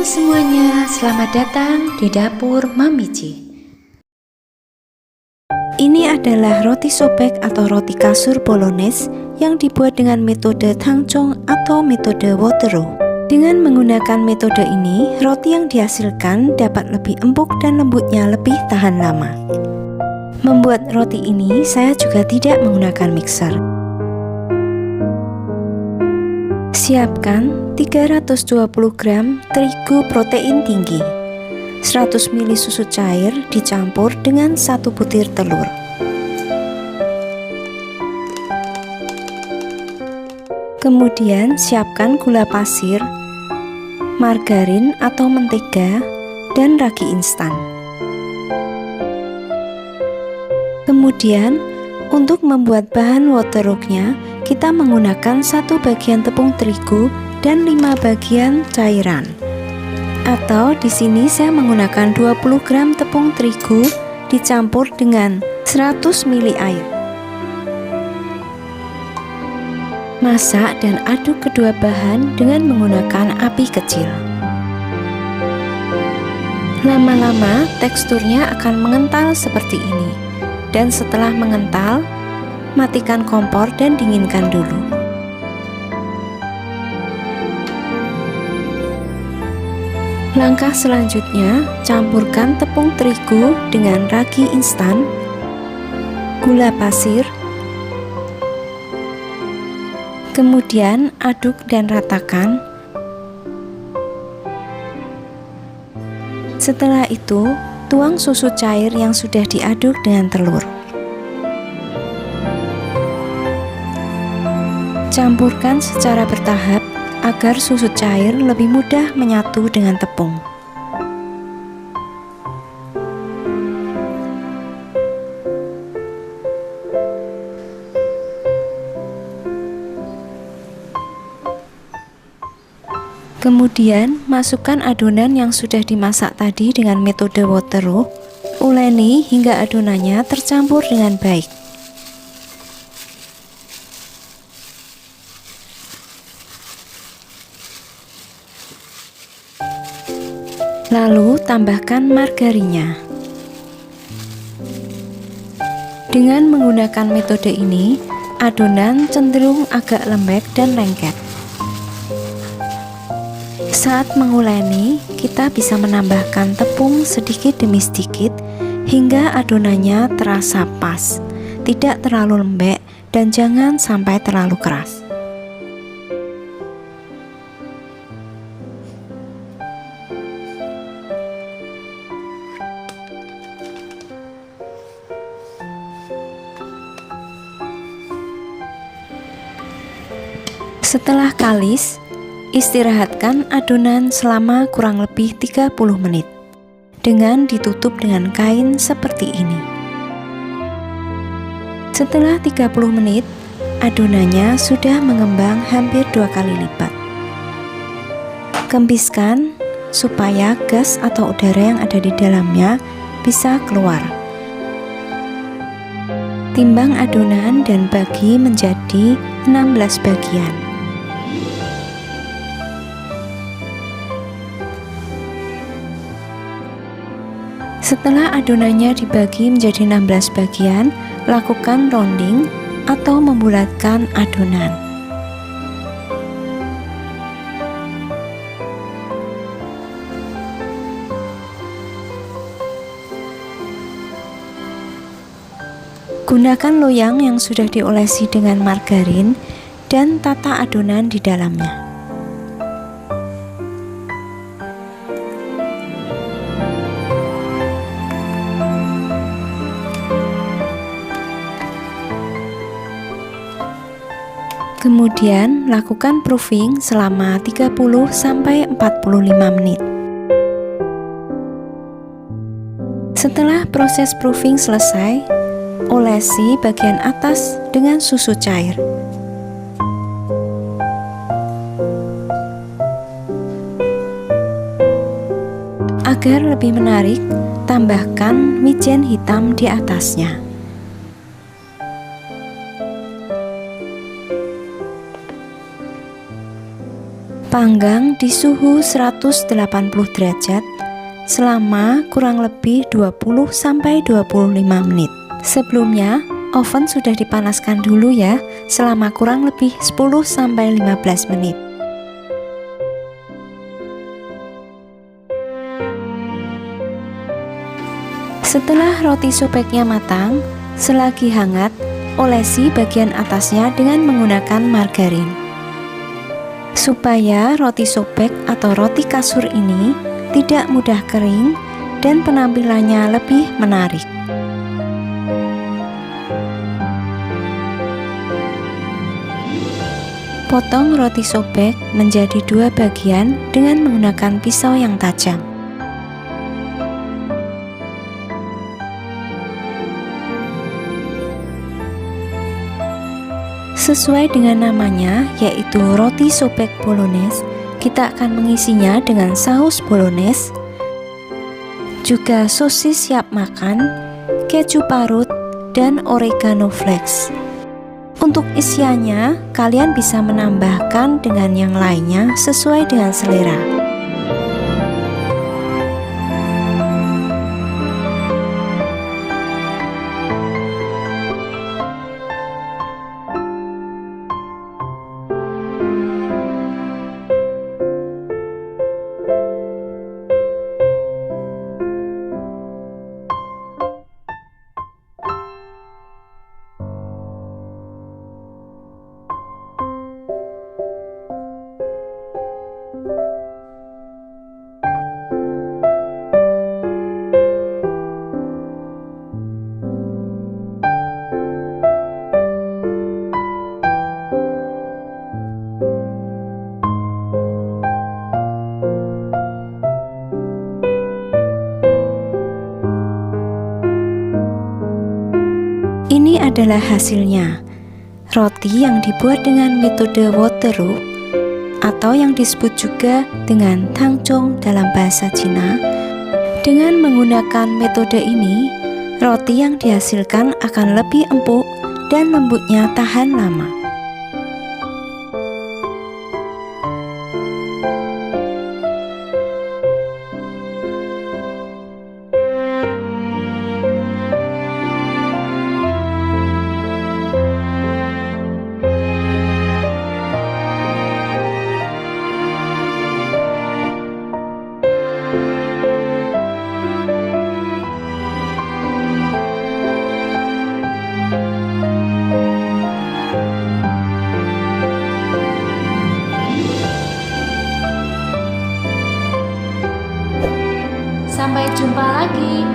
Halo semuanya, selamat datang di dapur Mamici. Ini adalah roti sobek atau roti kasur Bolognese yang dibuat dengan metode tangcong atau metode Waterloo. Dengan menggunakan metode ini, roti yang dihasilkan dapat lebih empuk dan lembutnya lebih tahan lama. Membuat roti ini saya juga tidak menggunakan mixer. Siapkan 320 gram terigu protein tinggi, 100 ml susu cair dicampur dengan 1 butir telur. Kemudian siapkan gula pasir, margarin atau mentega, dan ragi instan. Kemudian untuk membuat bahan waterlooknya, kita menggunakan 1 bagian tepung terigu dan 5 bagian cairan. Atau di sini saya menggunakan 20 gram tepung terigu dicampur dengan 100 ml air. Masak dan aduk kedua bahan dengan menggunakan api kecil. Lama-lama teksturnya akan mengental seperti ini. Dan setelah mengental, matikan kompor dan dinginkan dulu. Langkah selanjutnya, campurkan tepung terigu dengan ragi instan, gula pasir, kemudian aduk dan ratakan. Setelah itu, tuang susu cair yang sudah diaduk dengan telur. Campurkan secara bertahap agar susu cair lebih mudah menyatu dengan tepung. Kemudian, masukkan adonan yang sudah dimasak tadi dengan metode Waterloo. Uleni hingga adonannya tercampur dengan baik. Lalu, tambahkan margarinnya. Dengan menggunakan metode ini, adonan cenderung agak lembek dan lengket. Saat menguleni, kita bisa menambahkan tepung sedikit demi sedikit hingga adonannya terasa pas, tidak terlalu lembek dan jangan sampai terlalu keras. Setelah kalis, istirahatkan adonan selama kurang lebih 30 menit dengan ditutup dengan kain seperti ini. Setelah 30 menit, adonannya sudah mengembang hampir 2 kali lipat. Kempiskan supaya gas atau udara yang ada di dalamnya bisa keluar. Timbang adonan dan bagi menjadi 16 bagian. Setelah adonannya dibagi menjadi 16 bagian, lakukan rounding atau membulatkan adonan. Gunakan loyang yang sudah diolesi dengan margarin dan tata adonan di dalamnya. Kemudian lakukan proofing selama 30-45 menit. Setelah proses proofing selesai, olesi bagian atas dengan susu cair. Agar lebih menarik, tambahkan wijen hitam di atasnya. Panggang di suhu 180 derajat selama kurang lebih 20-25 menit. Sebelumnya, oven sudah dipanaskan dulu ya, selama kurang lebih 10-15 menit. Setelah roti sobeknya matang, selagi hangat, olesi bagian atasnya dengan menggunakan margarin. Supaya roti sobek atau roti kasur ini tidak mudah kering dan penampilannya lebih menarik. Potong roti sobek menjadi 2 bagian dengan menggunakan pisau yang tajam. Sesuai dengan namanya, yaitu roti sobek Bolognese, kita akan mengisinya dengan saus Bolognese, juga sosis siap makan, keju parut, dan oregano flakes. Untuk isiannya, kalian bisa menambahkan dengan yang lainnya sesuai dengan selera. Ini adalah hasilnya. Roti yang dibuat dengan metode Waterloo atau yang disebut juga dengan tangzhong dalam bahasa Cina. Dengan menggunakan metode ini, roti yang dihasilkan akan lebih empuk dan lembutnya tahan lama. Sampai jumpa lagi.